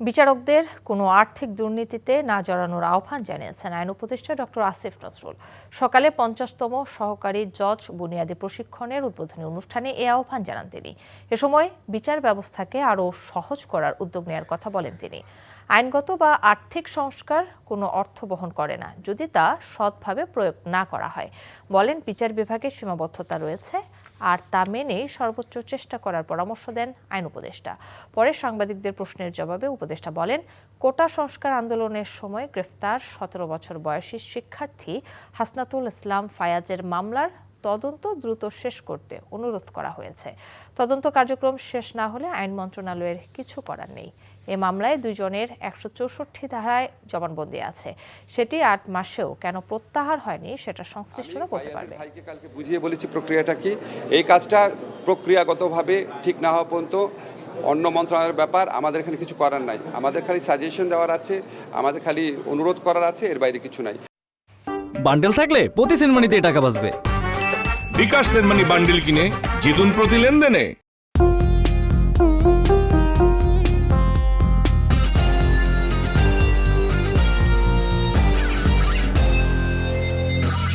বিচারকদের কোনো আর্থিক দুর্নীতিতে না জড়ানোর আহ্বান জানিয়েছেন আইন উপদেষ্টা ডক্টর আসিফ নজরুল। সকালে 50তম সহকারী জজ বুনিয়াদী প্রশিক্ষণের উদ্বোধনী অনুষ্ঠানে এ আহ্বান জানান তিনি। এ সময় বিচার ব্যবস্থাকে আরও সহজ করার উদ্যোগ নেওয়ার কথা বলেন তিনি। আইনগত বা আর্থিক সংস্কার কোনো অর্থ বহন করে না যদি তা সৎভাবে প্রয়োগ না করা হয়। বলেন, বিচার বিভাগের সীমাবদ্ধতা রয়েছে আর তা মেনে সর্বোচ্চ চেষ্টা করার পরামর্শ দেন আইন উপদেষ্টা। পরে সাংবাদিকদের প্রশ্নের জবাবে উপদেষ্টা বলেন, কোটা সংস্কার আন্দোলনের সময় গ্রেফতার 17 বছর বয়সী শিক্ষার্থী হাসনাতুল ইসলাম ফায়াজের মামলার তদন্ত দ্রুত শেষ করতে অনুরোধ করা হয়েছে। তদন্ত কার্যক্রম শেষ না হলে আইন মন্ত্রণালয়ের কিছু করার নেই। এ মামলায় দুজনের 164 ধারায় জবানবন্দি আছে। সেটি 8 মাসেও কেন প্রত্যাহার হয়নি সেটা সংশ্লিষ্টরা বলতে পারবে। ভাইকে কালকে বুঝিয়ে বলেছি প্রক্রিয়াটা কি। এই কাজটা প্রক্রিয়াগতভাবে ঠিক না হওয়া পর্যন্ত অন্য মন্ত্রণালয়ের ব্যাপার, আমাদের এখানে কিছু করার নাই। আমাদের খালি সাজেশন দেওয়ার আছে, আমাদের খালি অনুরোধ করার আছে, এর বাইরে কিছু নাই। বান্ডেল থাকলে প্রতি সেনমানিতে টাকা বাঁচবে। বিকাশ সেনমানি বান্ডেল কিনে জিতুন প্রতি লেনদেনে।